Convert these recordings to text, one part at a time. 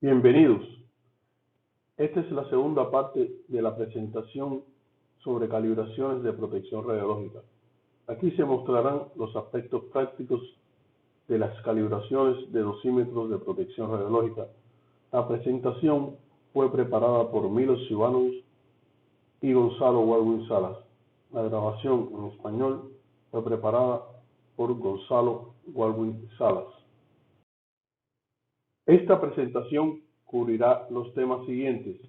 Bienvenidos. Esta es la segunda parte de la presentación sobre calibraciones de protección radiológica. Aquí se mostrarán los aspectos prácticos de las calibraciones de dosímetros de protección radiológica. La presentación fue preparada por Milos Sivanos y Gonzalo Walwin Salas. La grabación en español fue preparada por Gonzalo Walwin Salas. Esta presentación cubrirá los temas siguientes: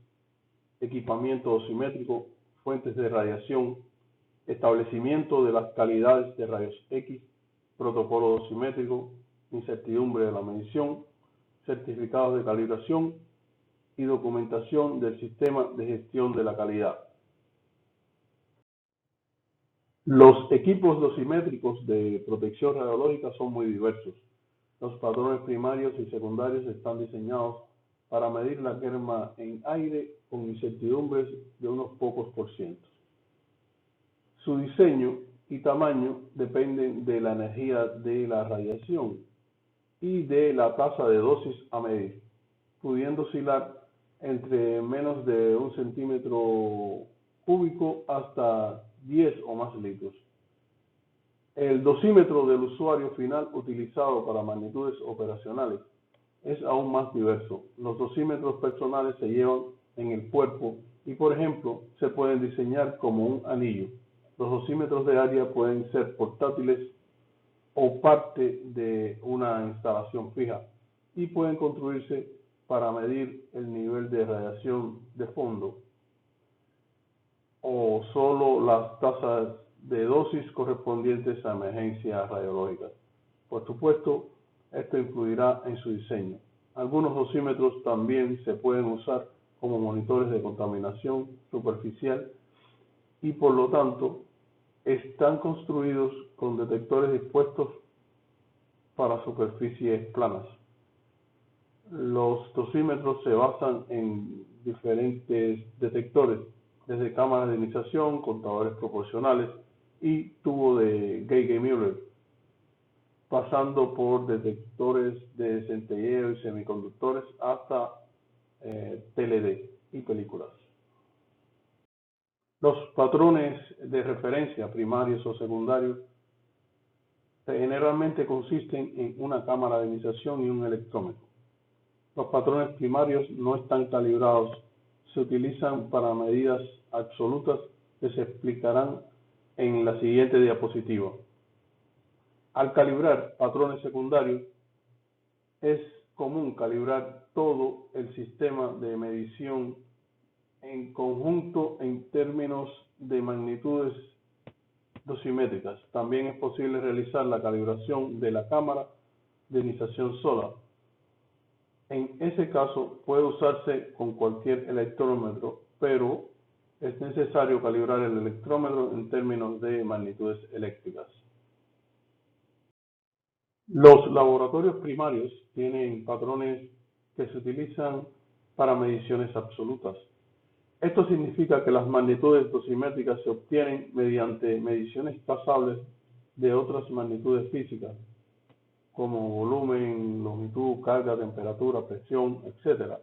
equipamiento dosimétrico, fuentes de radiación, establecimiento de las calidades de rayos X, protocolo dosimétrico, incertidumbre de la medición, certificados de calibración y documentación del sistema de gestión de la calidad. Los equipos dosimétricos de protección radiológica son muy diversos. Los patrones primarios y secundarios están diseñados para medir la quema en aire con incertidumbres de unos pocos por cientos. Su diseño y tamaño dependen de la energía de la radiación y de la tasa de dosis a medir, pudiendo oscilar entre menos de 1 centímetro cúbico hasta 10 o más litros. El dosímetro del usuario final utilizado para magnitudes operacionales es aún más diverso. Los dosímetros personales se llevan en el cuerpo y, por ejemplo, se pueden diseñar como un anillo. Los dosímetros de área pueden ser portátiles o parte de una instalación fija y pueden construirse para medir el nivel de radiación de fondo o solo las tasas de dosis correspondientes a emergencias radiológicas. Por supuesto, esto influirá en su diseño. Algunos dosímetros también se pueden usar como monitores de contaminación superficial y, por lo tanto, están construidos con detectores dispuestos para superficies planas. Los dosímetros se basan en diferentes detectores, desde cámaras de ionización, contadores proporcionales y tubo de Geiger-Müller, pasando por detectores de centelleo y semiconductores hasta TLD y películas. Los patrones de referencia primarios o secundarios generalmente consisten en una cámara de ionización y un electrómetro. Los patrones primarios no están calibrados, se utilizan para medidas absolutas que se explicarán en la siguiente diapositiva. Al calibrar patrones secundarios, es común calibrar todo el sistema de medición en conjunto en términos de magnitudes dosimétricas. También es posible realizar la calibración de la cámara de ionización sola. En ese caso puede usarse con cualquier electrómetro, pero es necesario calibrar el electrómetro en términos de magnitudes eléctricas. Los laboratorios primarios tienen patrones que se utilizan para mediciones absolutas. Esto significa que las magnitudes dosimétricas se obtienen mediante mediciones tasables de otras magnitudes físicas, como volumen, longitud, carga, temperatura, presión, etc.,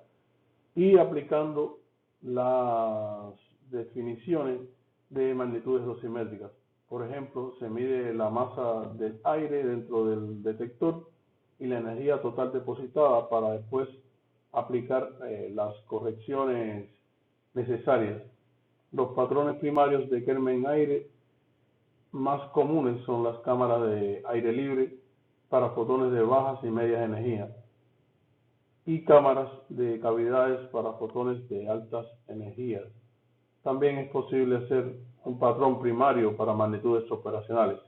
y aplicando las definiciones de magnitudes dosimétricas. Por ejemplo, se mide la masa del aire dentro del detector y la energía total depositada para después aplicar las correcciones necesarias. Los patrones primarios de Kerman-Aire más comunes son las cámaras de aire libre para fotones de bajas y medias energías y cámaras de cavidades para fotones de altas energías. También es posible hacer un patrón primario para magnitudes operacionales.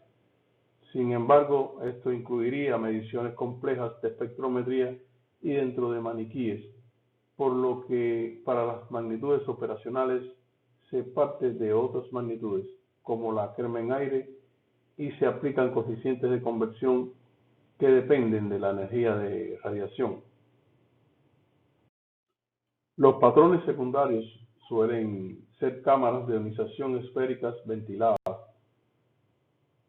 Sin embargo, esto incluiría mediciones complejas de espectrometría y dentro de maniquíes, por lo que para las magnitudes operacionales se parte de otras magnitudes, como la Kerman-Aire, y se aplican coeficientes de conversión que dependen de la energía de radiación. Los patrones secundarios suelen ser cámaras de ionización esféricas ventiladas.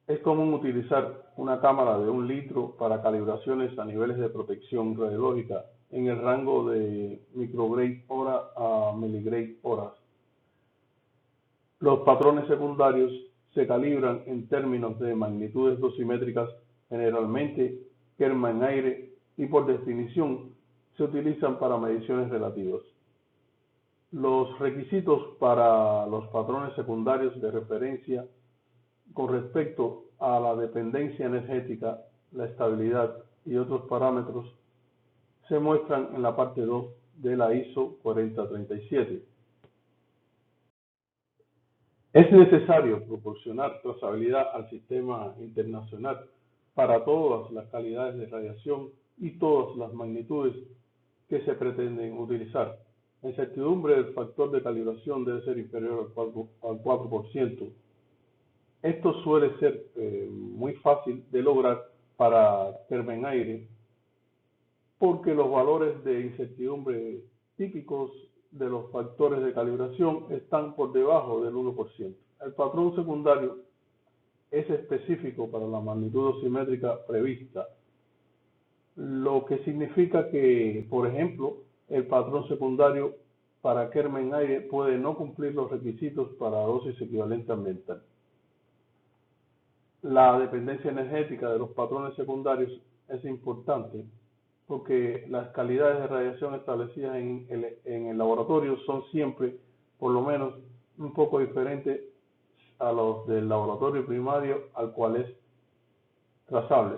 Es común utilizar una cámara de 1 litro para calibraciones a niveles de protección radiológica en el rango de micrograde hora a miligrade horas. Los patrones secundarios se calibran en términos de magnitudes dosimétricas, generalmente Kerman-Aire, y por definición se utilizan para mediciones relativas. Los requisitos para los patrones secundarios de referencia con respecto a la dependencia energética, la estabilidad y otros parámetros se muestran en la parte 2 de la ISO 4037. Es necesario proporcionar trazabilidad al sistema internacional para todas las calidades de radiación y todas las magnitudes que se pretenden utilizar. La incertidumbre del factor de calibración debe ser inferior al 4%. Esto suele ser muy fácil de lograr para Kerman-Aire porque los valores de incertidumbre típicos de los factores de calibración están por debajo del 1%. El patrón secundario es específico para la magnitud dosimétrica prevista, lo que significa que, por ejemplo, el patrón secundario para Kerman-Aire puede no cumplir los requisitos para dosis equivalente ambiental. La dependencia energética de los patrones secundarios es importante porque las calidades de radiación establecidas en el laboratorio son siempre, por lo menos, un poco diferentes a los del laboratorio primario al cual es trazable.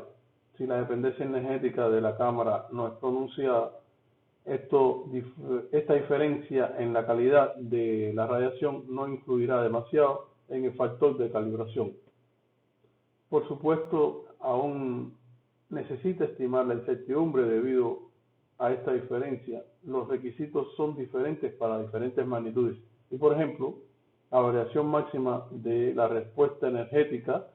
Si la dependencia energética de la cámara no es pronunciada, esta diferencia en la calidad de la radiación no influirá demasiado en el factor de calibración. Por supuesto, aún necesita estimar la incertidumbre debido a esta diferencia. Los requisitos son diferentes para diferentes magnitudes. Y por ejemplo, la variación máxima de la respuesta energética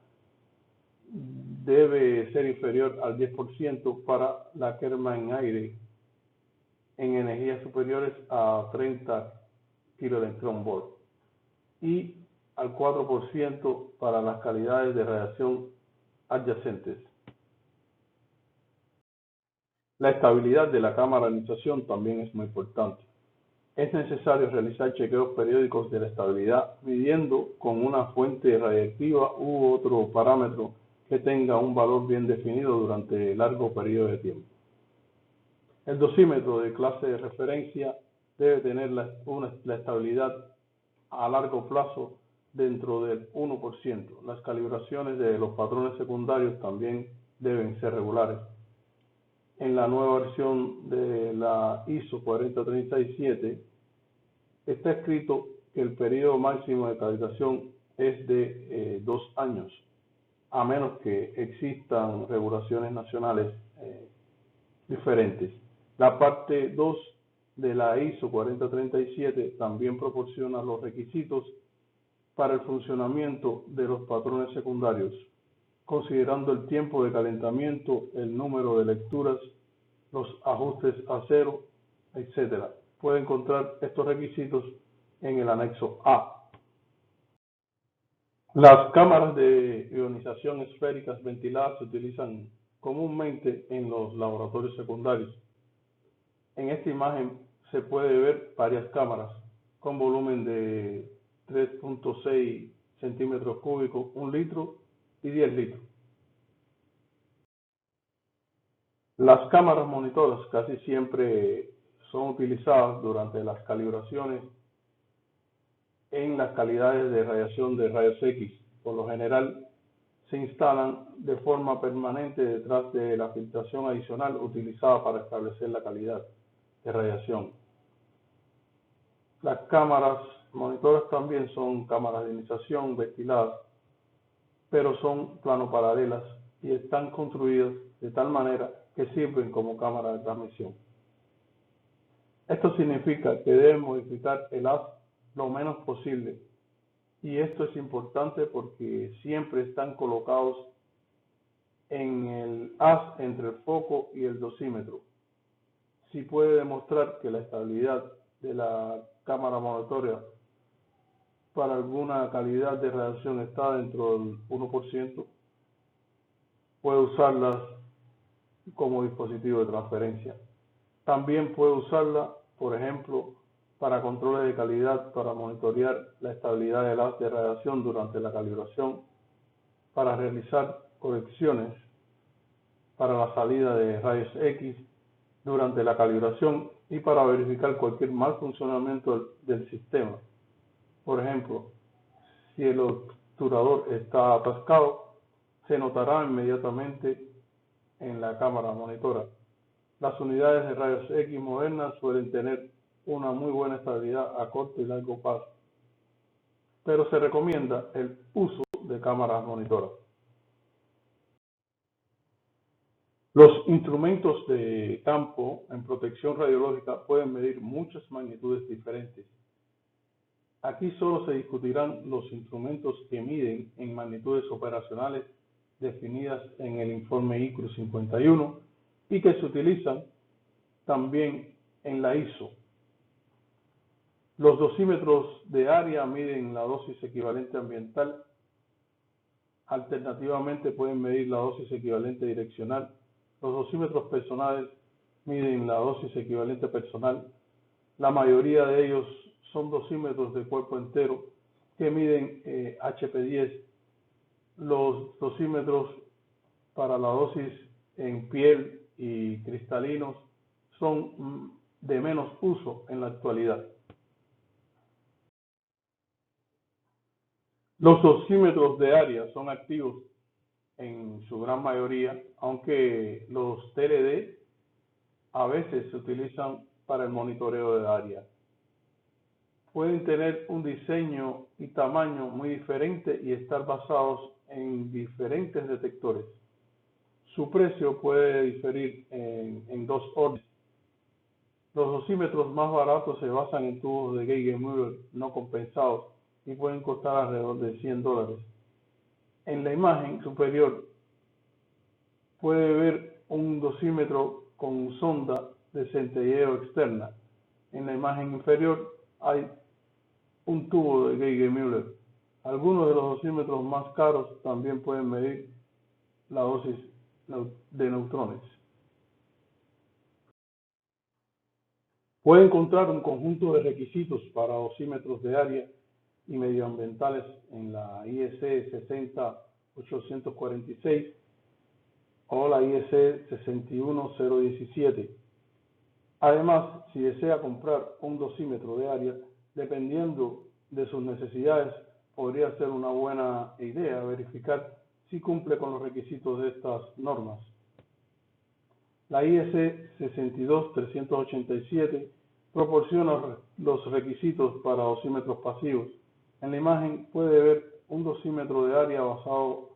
debe ser inferior al 10% para la Kerman-Aire en energías superiores a 30 kV y al 4% para las calidades de radiación adyacentes. La estabilidad de la cámara de ionizzación también es muy importante. Es necesario realizar chequeos periódicos de la estabilidad midiendo con una fuente radiactiva u otro parámetro que tenga un valor bien definido durante largo periodo de tiempo. El dosímetro de clase de referencia debe tener la estabilidad a largo plazo dentro del 1%. Las calibraciones de los patrones secundarios también deben ser regulares. En la nueva versión de la ISO 4037 está escrito que el periodo máximo de calibración es de 2 años, a menos que existan regulaciones nacionales diferentes. La parte 2 de la ISO 4037 también proporciona los requisitos para el funcionamiento de los patrones secundarios, considerando el tiempo de calentamiento, el número de lecturas, los ajustes a cero, etc. Puede encontrar estos requisitos en el anexo A. Las cámaras de ionización esféricas ventiladas se utilizan comúnmente en los laboratorios secundarios. En esta imagen se puede ver varias cámaras con volumen de 3.6 centímetros cúbicos, 1 litro y 10 litros. Las cámaras monitoras casi siempre son utilizadas durante las calibraciones en las calidades de radiación de rayos X. Por lo general, se instalan de forma permanente detrás de la filtración adicional utilizada para establecer la calidad de radiación. Las cámaras monitoras también son cámaras de ionización ventiladas, pero son plano-paralelas y están construidas de tal manera que sirven como cámara de transmisión. Esto significa que deben modificar el haz lo menos posible, y esto es importante porque siempre están colocados en el haz entre el foco y el dosímetro. Si puede demostrar que la estabilidad de la cámara monitora para alguna calidad de radiación está dentro del 1%, puede usarlas como dispositivo de transferencia. También puede usarla, por ejemplo, para controles de calidad, para monitorear la estabilidad del haz de radiación durante la calibración, para realizar correcciones para la salida de rayos X durante la calibración y para verificar cualquier mal funcionamiento del sistema. Por ejemplo, si el obturador está atascado, se notará inmediatamente en la cámara monitora. Las unidades de rayos X modernas suelen tener una muy buena estabilidad a corto y largo plazo, pero se recomienda el uso de cámaras monitoras. Los instrumentos de campo en protección radiológica pueden medir muchas magnitudes diferentes. Aquí solo se discutirán los instrumentos que miden en magnitudes operacionales definidas en el informe ICRU 51 y que se utilizan también en la ISO. Los dosímetros de área miden la dosis equivalente ambiental. Alternativamente pueden medir la dosis equivalente direccional. Los dosímetros personales miden la dosis equivalente personal. La mayoría de ellos son dosímetros de cuerpo entero que miden HP10. Los dosímetros para la dosis en piel y cristalinos son de menos uso en la actualidad. Los dosímetros de área son activos en su gran mayoría, aunque los TLD a veces se utilizan para el monitoreo de área. Pueden tener un diseño y tamaño muy diferente y estar basados en diferentes detectores. Su precio puede diferir en dos órdenes. Los dosímetros más baratos se basan en tubos de Geiger-Müller no compensados y pueden costar alrededor de $100. En la imagen superior puede ver un dosímetro con sonda de centelleo externa. En la imagen inferior hay un tubo de Geiger-Müller. Algunos de los dosímetros más caros también pueden medir la dosis de neutrones. Puede encontrar un conjunto de requisitos para dosímetros de área y medioambientales en la IEC 60846 o la IEC 61017. Además, si desea comprar un dosímetro de área, dependiendo de sus necesidades, podría ser una buena idea verificar si cumple con los requisitos de estas normas. La IEC 62387 proporciona los requisitos para dosímetros pasivos. En la imagen puede ver un dosímetro de área basado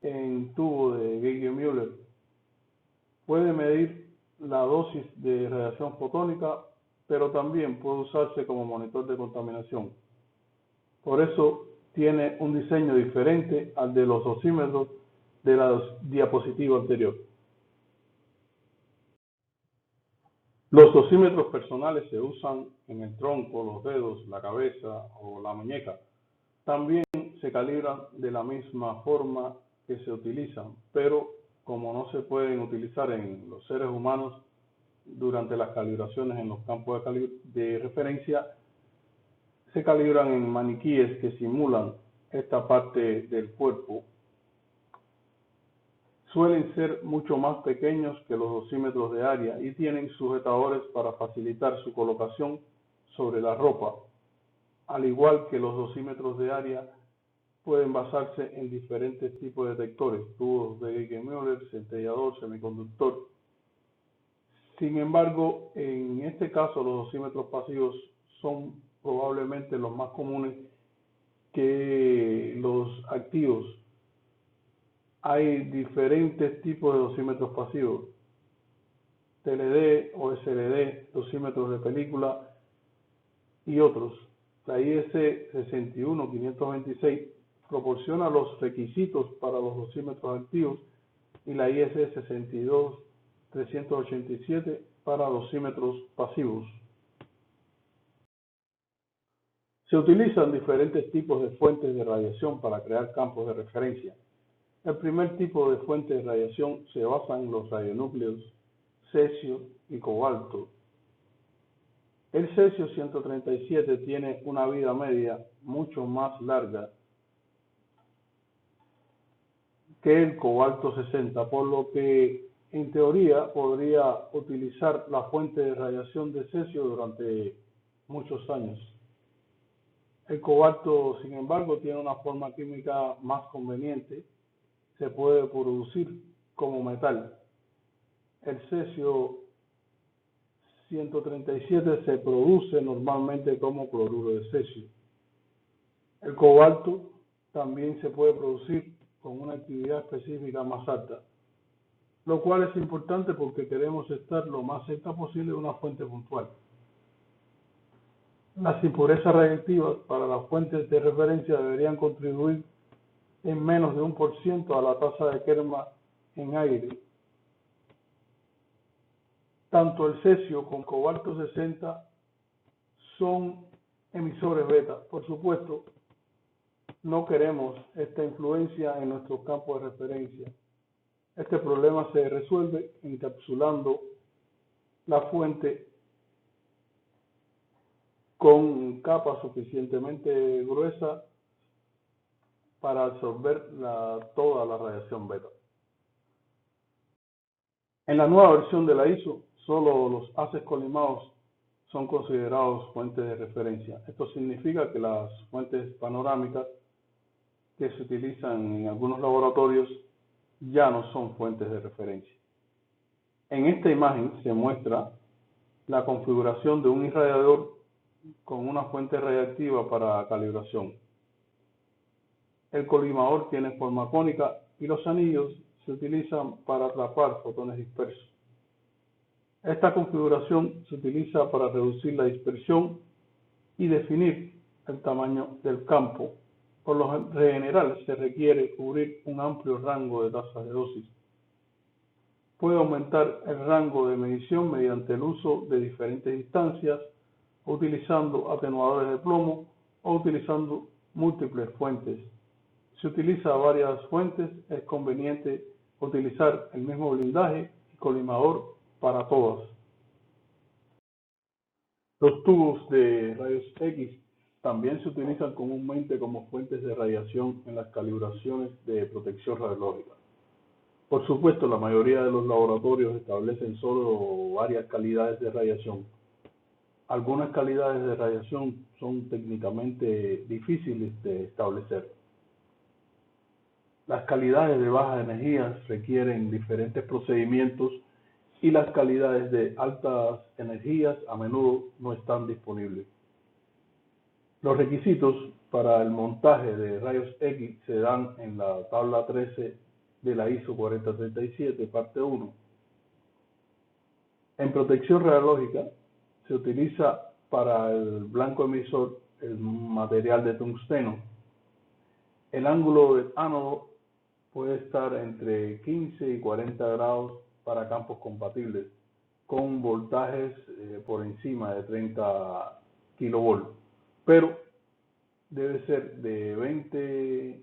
en tubo de Geiger-Müller. Puede medir la dosis de radiación fotónica, pero también puede usarse como monitor de contaminación. Por eso tiene un diseño diferente al de los dosímetros de la diapositiva anterior. Los dosímetros personales se usan en el tronco, los dedos, la cabeza o la muñeca. También se calibran de la misma forma que se utilizan, pero como no se pueden utilizar en los seres humanos durante las calibraciones en los campos de referencia, se calibran en maniquíes que simulan esta parte del cuerpo. Suelen ser mucho más pequeños que los dosímetros de área y tienen sujetadores para facilitar su colocación sobre la ropa. Al igual que los dosímetros de área, pueden basarse en diferentes tipos de detectores, tubos de Geiger-Müller, centellador, semiconductor. Sin embargo, en este caso los dosímetros pasivos son probablemente los más comunes que los activos. Hay diferentes tipos de dosímetros pasivos: TLD o SLD, dosímetros de película y otros. La IEC 61526 proporciona los requisitos para los dosímetros activos y la IEC 62387 para dosímetros pasivos. Se utilizan diferentes tipos de fuentes de radiación para crear campos de referencia. El primer tipo de fuente de radiación se basa en los radionúcleos cesio y cobalto. El cesio 137 tiene una vida media mucho más larga que el cobalto 60, por lo que en teoría podría utilizar la fuente de radiación de cesio durante muchos años. El cobalto, sin embargo, tiene una forma química más conveniente. Se puede producir como metal. El cesio 137 se produce normalmente como cloruro de cesio. El cobalto también se puede producir con una actividad específica más alta, lo cual es importante porque queremos estar lo más cerca posible de una fuente puntual. Las impurezas radiactivas para las fuentes de referencia deberían contribuir en menos de 1% a la tasa de Kerman en aire. Tanto el cesio como el cobalto 60 son emisores beta. Por supuesto, no queremos esta influencia en nuestro campo de referencia. Este problema se resuelve encapsulando la fuente con capa suficientemente gruesa para absorber toda la radiación beta. En la nueva versión de la ISO, solo los haces colimados son considerados fuentes de referencia. Esto significa que las fuentes panorámicas que se utilizan en algunos laboratorios ya no son fuentes de referencia. En esta imagen se muestra la configuración de un irradiador con una fuente radiactiva para calibración. El colimador tiene forma cónica y los anillos se utilizan para atrapar fotones dispersos. Esta configuración se utiliza para reducir la dispersión y definir el tamaño del campo. Por lo general se requiere cubrir un amplio rango de tasas de dosis. Puede aumentar el rango de medición mediante el uso de diferentes distancias, utilizando atenuadores de plomo o utilizando múltiples fuentes. Si utiliza varias fuentes, es conveniente utilizar el mismo blindaje y colimador para todas. Los tubos de rayos X también se utilizan comúnmente como fuentes de radiación en las calibraciones de protección radiológica. Por supuesto, la mayoría de los laboratorios establecen solo varias calidades de radiación. Algunas calidades de radiación son técnicamente difíciles de establecer. Las calidades de baja energía requieren diferentes procedimientos y las calidades de altas energías a menudo no están disponibles. Los requisitos para el montaje de rayos X se dan en la tabla 13 de la ISO 4037, parte 1. En protección radiológica se utiliza para el blanco emisor el material de tungsteno. El ángulo del ánodo puede estar entre 15 y 40 grados para campos compatibles, con voltajes por encima de 30 kV, pero debe ser de 20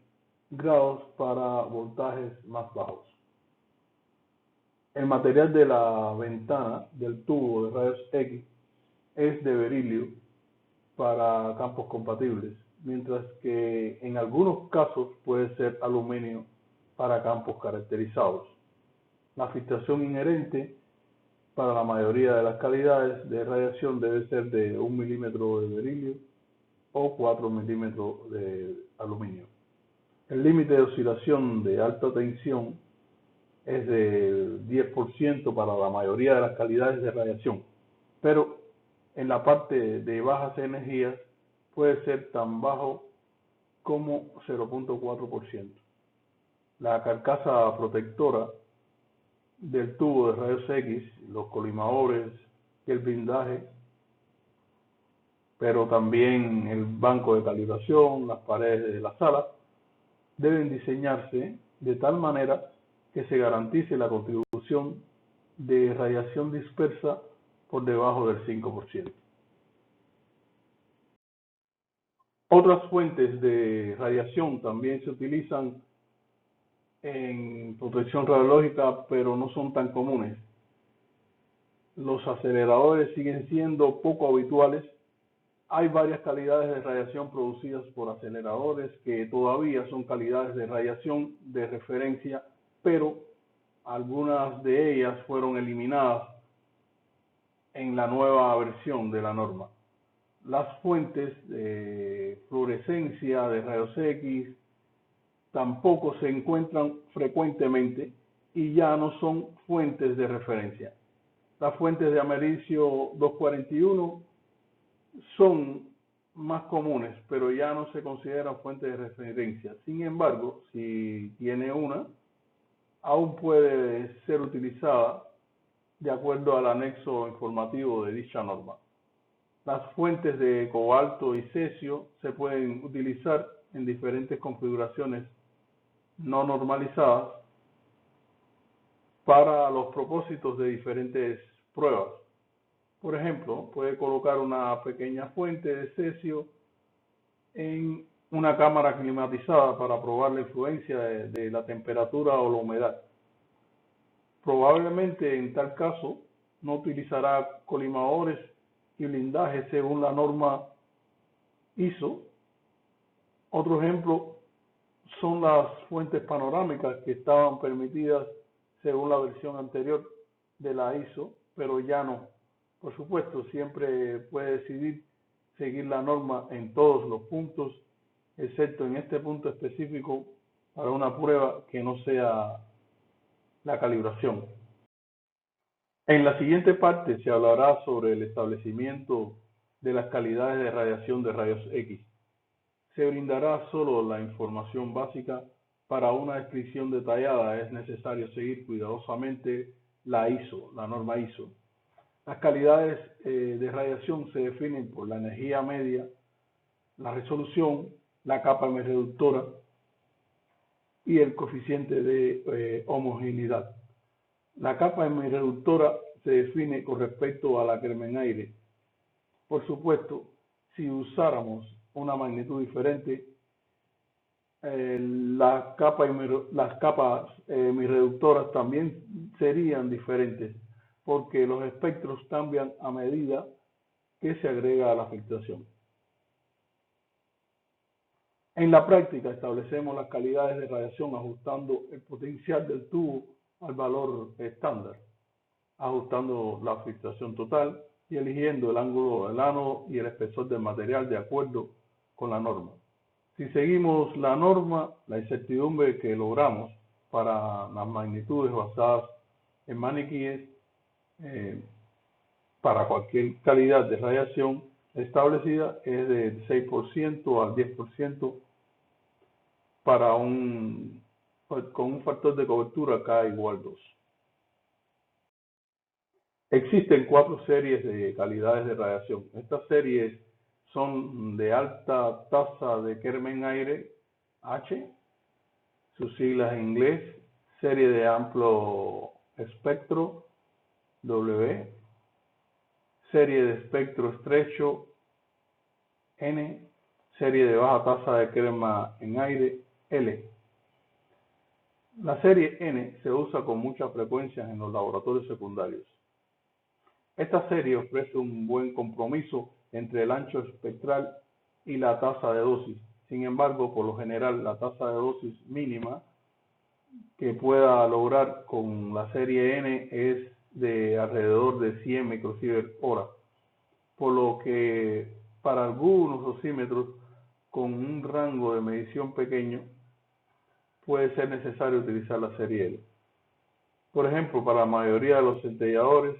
grados para voltajes más bajos. El material de la ventana del tubo de rayos X es de berilio para campos compatibles, mientras que en algunos casos puede ser aluminio para campos caracterizados. La filtración inherente para la mayoría de las calidades de radiación debe ser de 1 milímetro de berilio o 4 milímetros de aluminio. El límite de oscilación de alta tensión es de 10% para la mayoría de las calidades de radiación, pero en la parte de bajas energías puede ser tan bajo como 0.4%. La carcasa protectora del tubo de rayos X, los colimadores y el blindaje, pero también el banco de calibración, las paredes de la sala, deben diseñarse de tal manera que se garantice la contribución de radiación dispersa por debajo del 5%. Otras fuentes de radiación también se utilizan en protección radiológica, pero no son tan comunes. los aceleradores siguen siendo poco habituales. Hay varias calidades de radiación producidas por aceleradores que todavía son calidades de radiación de referencia, pero algunas de ellas fueron eliminadas en la nueva versión de la norma. Las fuentes de fluorescencia de rayos X tampoco se encuentran frecuentemente y ya no son fuentes de referencia. Las fuentes de americio 241 son más comunes, pero ya no se consideran fuentes de referencia. Sin embargo, si tiene una, aún puede ser utilizada de acuerdo al anexo informativo de dicha norma. Las fuentes de cobalto y cesio se pueden utilizar en diferentes configuraciones no normalizadas para los propósitos de diferentes pruebas. Por ejemplo, puede colocar una pequeña fuente de cesio en una cámara climatizada para probar la influencia de la temperatura o la humedad. Probablemente en tal caso no utilizará colimadores y blindaje según la norma ISO. Otro ejemplo son las fuentes panorámicas que estaban permitidas según la versión anterior de la ISO, pero ya no. Por supuesto, siempre puede decidir seguir la norma en todos los puntos, excepto en este punto específico para una prueba que no sea la calibración. En la siguiente parte se hablará sobre el establecimiento de las calidades de radiación de rayos X. Se brindará solo la información básica. Para una descripción detallada es necesario seguir cuidadosamente la ISO, la norma ISO. Las calidades de radiación se definen por la energía media, la resolución, la capa reductora y el coeficiente de homogeneidad. La capa reductora se define con respecto a la Kerman-Aire. Por supuesto, si usáramos una magnitud diferente, las capas reductoras también serían diferentes, porque los espectros cambian a medida que se agrega a la filtración. En la práctica establecemos las calidades de radiación ajustando el potencial del tubo al valor estándar, ajustando la filtración total y eligiendo el ángulo del ánodo y el espesor del material de acuerdo con la norma. Si seguimos la norma, la incertidumbre que logramos para las magnitudes basadas en maniquíes para cualquier calidad de radiación establecida es del 6% al 10% con un factor de cobertura K igual 2. Existen 4 series de calidades de radiación. Estas series son de alta tasa de Kerman-Aire H, sus siglas en inglés, serie de amplio espectro W, serie de espectro estrecho N, serie de baja tasa de Kerman-Aire L. La serie N se usa con mucha frecuencia en los laboratorios secundarios. Esta serie ofrece un buen compromiso entre el ancho espectral y la tasa de dosis. Sin embargo, por lo general, la tasa de dosis mínima que pueda lograr con la serie N es de alrededor de 100 microsievert hora, por lo que para algunos dosímetros con un rango de medición pequeño puede ser necesario utilizar la serie L. Por ejemplo, para la mayoría de los centelladores,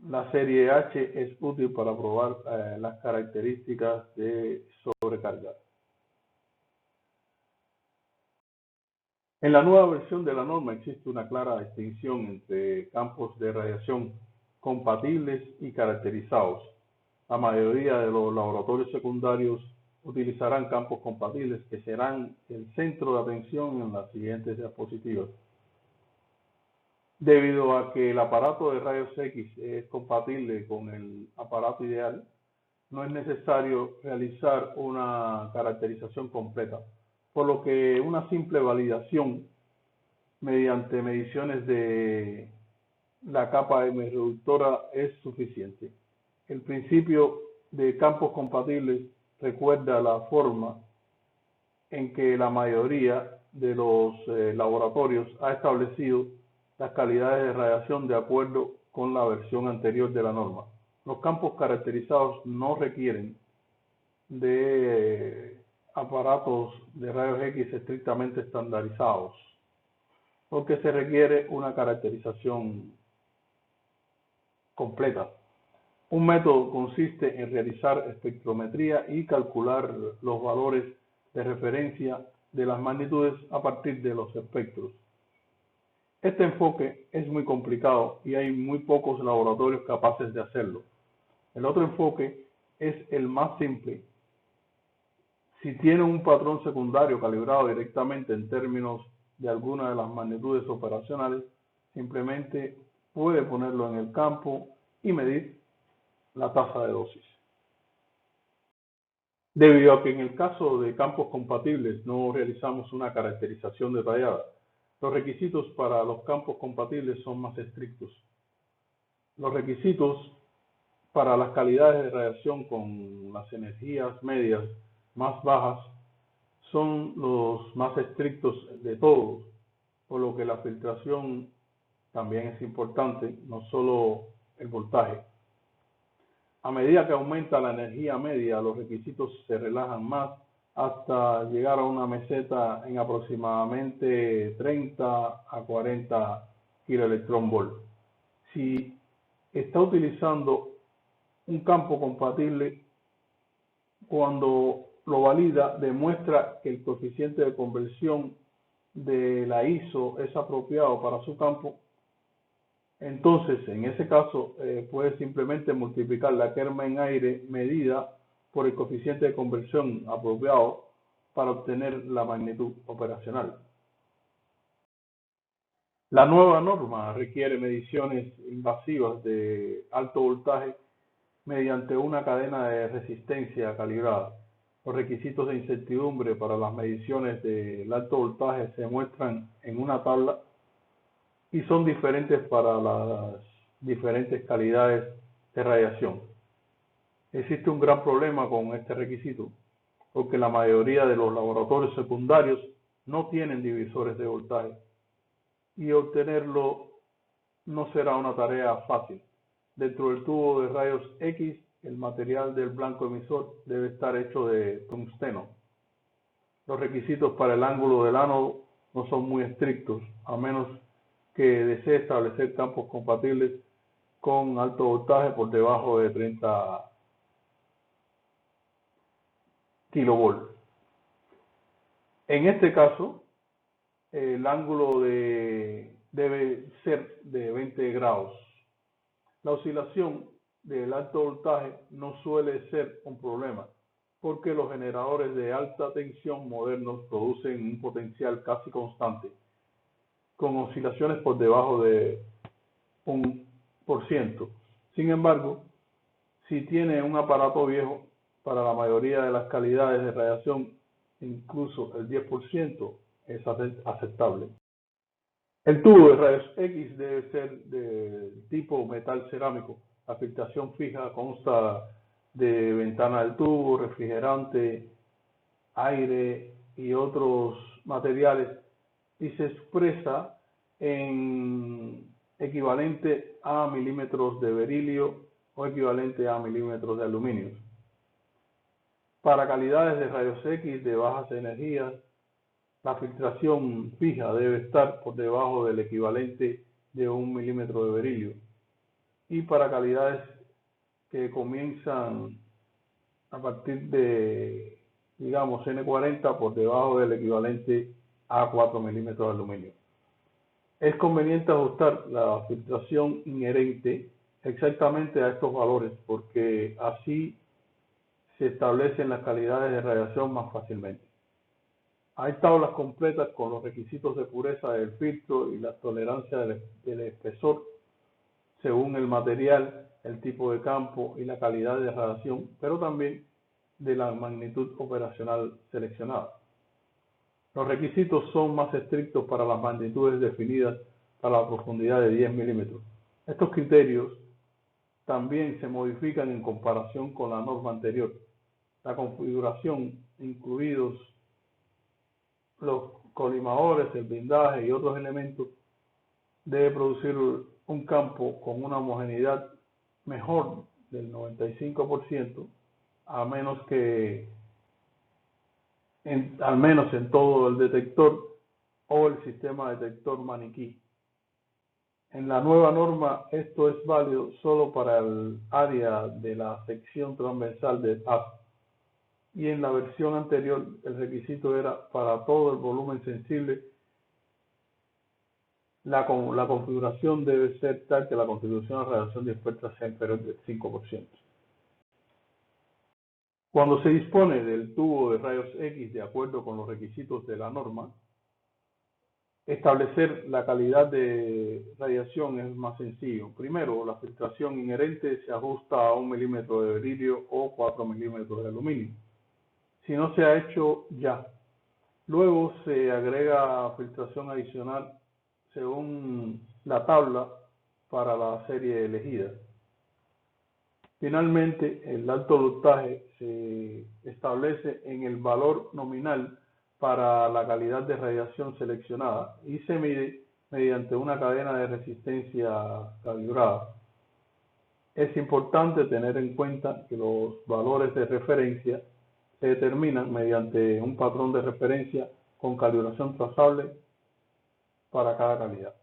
la serie H es útil para probar las características de sobrecarga. En la nueva versión de la norma existe una clara distinción entre campos de radiación compatibles y caracterizados. La mayoría de los laboratorios secundarios utilizarán campos compatibles que serán el centro de atención en las siguientes diapositivas. Debido a que el aparato de rayos X es compatible con el aparato ideal, no es necesario realizar una caracterización completa, por lo que una simple validación mediante mediciones de la capa M reductora es suficiente. El principio de campos compatibles recuerda la forma en que la mayoría de los laboratorios ha establecido las calidades de radiación de acuerdo con la versión anterior de la norma. Los campos caracterizados no requieren de aparatos de rayos X estrictamente estandarizados, porque se requiere una caracterización completa. Un método consiste en realizar espectrometría y calcular los valores de referencia de las magnitudes a partir de los espectros. Este enfoque es muy complicado y hay muy pocos laboratorios capaces de hacerlo. El otro enfoque es el más simple. Si tiene un patrón secundario calibrado directamente en términos de alguna de las magnitudes operacionales, simplemente puede ponerlo en el campo y medir la tasa de dosis. Debido a que en el caso de campos compatibles no realizamos una caracterización detallada, los requisitos para los campos compatibles son más estrictos. Los requisitos para las calidades de radiación con las energías medias más bajas son los más estrictos de todos, por lo que la filtración también es importante, no solo el voltaje. A medida que aumenta la energía media, los requisitos se relajan más hasta llegar a una meseta en aproximadamente 30 a 40 kiloelectronvolt. Si está utilizando un campo compatible, cuando lo valida, demuestra que el coeficiente de conversión de la ISO es apropiado para su campo. Entonces, en ese caso, puede simplemente multiplicar la quema en aire medida por el coeficiente de conversión apropiado para obtener la magnitud operacional. La nueva norma requiere mediciones invasivas de alto voltaje mediante una cadena de resistencia calibrada. Los requisitos de incertidumbre para las mediciones del alto voltaje se muestran en una tabla y son diferentes para las diferentes calidades de radiación. Existe un gran problema con este requisito, porque la mayoría de los laboratorios secundarios no tienen divisores de voltaje y obtenerlo no será una tarea fácil. Dentro del tubo de rayos X, el material del blanco emisor debe estar hecho de tungsteno. Los requisitos para el ángulo del ánodo no son muy estrictos, a menos que desee establecer campos compatibles con alto voltaje por debajo de 30 kilovolts. En este caso, el ángulo debe ser de 20 grados. La oscilación del alto voltaje no suele ser un problema, porque los generadores de alta tensión modernos producen un potencial casi constante, con oscilaciones por debajo de 1%. Sin embargo, si tiene un aparato viejo, para la mayoría de las calidades de radiación, incluso el 10% es aceptable. El tubo de rayos X debe ser de tipo metal cerámico. La filtración fija consta de ventana del tubo, refrigerante, aire y otros materiales y se expresa en equivalente a milímetros de berilio o equivalente a milímetros de aluminio. Para calidades de rayos X de bajas energías, la filtración fija debe estar por debajo del equivalente de 1 milímetro de berilio. Y para calidades que comienzan a partir de, digamos, N40 por debajo del equivalente a 4 milímetros de aluminio. Es conveniente ajustar la filtración inherente exactamente a estos valores, porque así se establecen las calidades de radiación más fácilmente. Hay tablas completas con los requisitos de pureza del filtro y la tolerancia del espesor según el material, el tipo de campo y la calidad de radiación, pero también de la magnitud operacional seleccionada. Los requisitos son más estrictos para las magnitudes definidas para la profundidad de 10 milímetros. Estos criterios también se modifican en comparación con la norma anterior. La configuración, incluidos los colimadores, el blindaje y otros elementos, debe producir un campo con una homogeneidad mejor del 95%, a menos que al menos en todo el detector o el sistema detector maniquí. En la nueva norma esto es válido solo para el área de la sección transversal del haz, y en la versión anterior el requisito era para todo el volumen sensible. La configuración debe ser tal que la contribución a la radiación dispersa sea inferior del 5%. Cuando se dispone del tubo de rayos X de acuerdo con los requisitos de la norma, establecer la calidad de radiación es más sencillo. Primero, la filtración inherente se ajusta a 1 milímetro de berilio o 4 milímetros de aluminio, si no se ha hecho ya. Luego se agrega filtración adicional según la tabla para la serie elegida. Finalmente, el alto voltaje se establece en el valor nominal para la calidad de radiación seleccionada y se mide mediante una cadena de resistencia calibrada. Es importante tener en cuenta que los valores de referencia se determinan mediante un patrón de referencia con calibración trazable para cada calidad.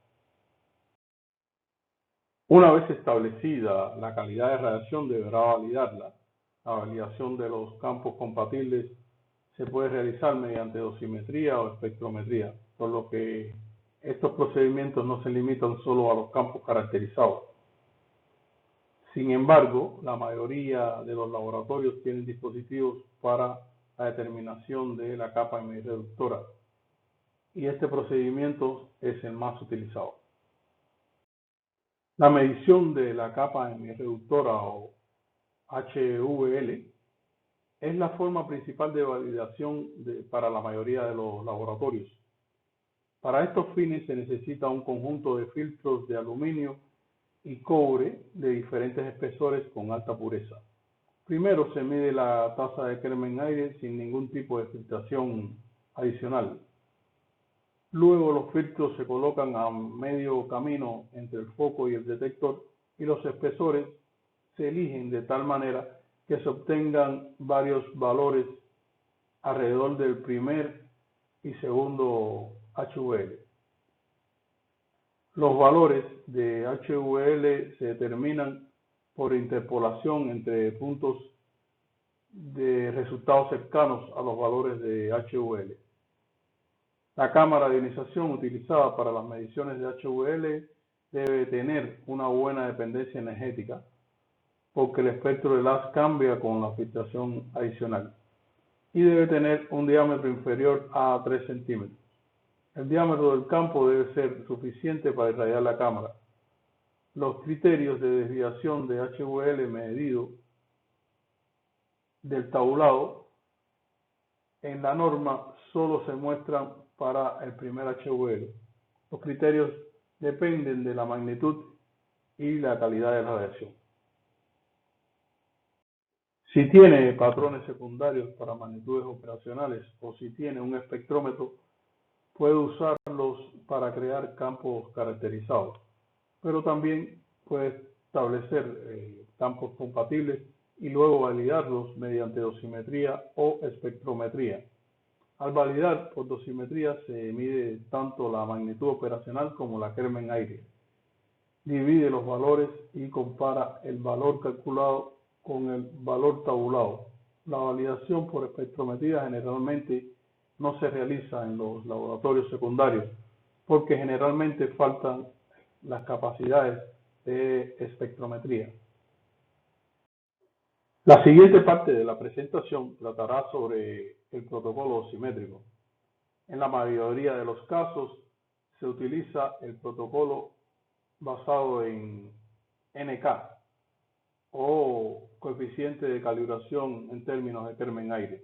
Una vez establecida la calidad de radiación, deberá validarla. La validación de los campos compatibles se puede realizar mediante dosimetría o espectrometría, por lo que estos procedimientos no se limitan solo a los campos caracterizados. Sin embargo, la mayoría de los laboratorios tienen dispositivos para la determinación de la capa emirreductora, y este procedimiento es el más utilizado. La medición de la capa emirreductora o HVL es la forma principal de validación para la mayoría de los laboratorios. Para estos fines se necesita un conjunto de filtros de aluminio y cobre de diferentes espesores con alta pureza. Primero se mide la tasa de Kerman-aire sin ningún tipo de filtración adicional. Luego los filtros se colocan a medio camino entre el foco y el detector, y los espesores se eligen de tal manera que se obtengan varios valores alrededor del primer y segundo HVL. Los valores de HVL se determinan por interpolación entre puntos de resultados cercanos a los valores de HVL. La cámara de ionización utilizada para las mediciones de HVL debe tener una buena dependencia energética, porque el espectro del haz cambia con la filtración adicional, y debe tener un diámetro inferior a 3 centímetros. El diámetro del campo debe ser suficiente para irradiar la cámara. Los criterios de desviación de HVL medido del tabulado en la norma solo se muestran para el primer HVL. Los criterios dependen de la magnitud y la calidad de la radiación. Si tiene patrones secundarios para magnitudes operacionales o si tiene un espectrómetro, puede usarlos para crear campos caracterizados, pero también puede establecer campos compatibles y luego validarlos mediante dosimetría o espectrometría. Al validar por dosimetría se mide tanto la magnitud operacional como la Kerman-aire. Divide los valores y compara el valor calculado con el valor tabulado. La validación por espectrometría generalmente no se realiza en los laboratorios secundarios porque generalmente faltan las capacidades de espectrometría. La siguiente parte de la presentación tratará sobre el protocolo dosimétrico. En la mayoría de los casos se utiliza el protocolo basado en NK o coeficiente de calibración en términos de Kerman-aire.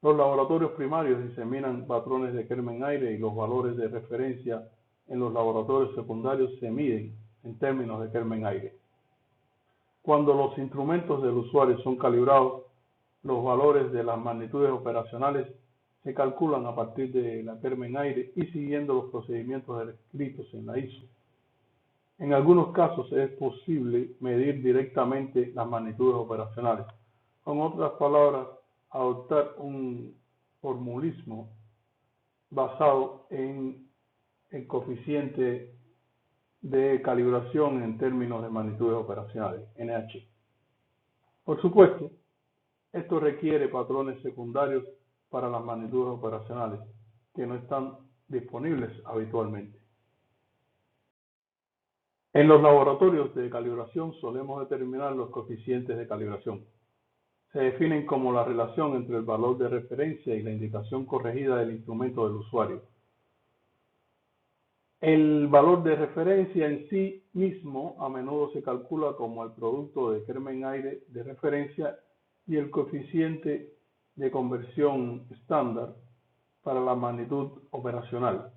Los laboratorios primarios diseminan patrones de Kerman-aire y los valores de referencia en los laboratorios secundarios se miden en términos de Kelvin-aire. Cuando los instrumentos del usuario son calibrados, los valores de las magnitudes operacionales se calculan a partir de la Kelvin-aire y siguiendo los procedimientos descritos en la ISO. En algunos casos es posible medir directamente las magnitudes operacionales. Con otras palabras, adoptar un formulismo basado en el coeficiente de calibración en términos de magnitudes operacionales, NH. Por supuesto, esto requiere patrones secundarios para las magnitudes operacionales, que no están disponibles habitualmente. En los laboratorios de calibración solemos determinar los coeficientes de calibración. Se definen como la relación entre el valor de referencia y la indicación corregida del instrumento del usuario. El valor de referencia en sí mismo a menudo se calcula como el producto de Kelvin-aire de referencia y el coeficiente de conversión estándar para la magnitud operacional.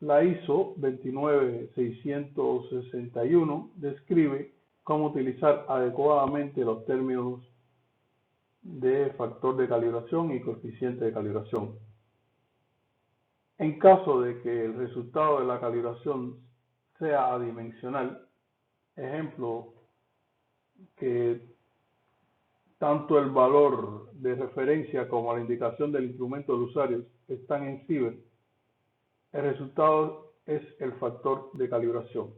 La ISO 29661 describe cómo utilizar adecuadamente los términos de factor de calibración y coeficiente de calibración. En caso de que el resultado de la calibración sea adimensional, ejemplo, que tanto el valor de referencia como la indicación del instrumento del usuario están en Siever, el resultado es el factor de calibración.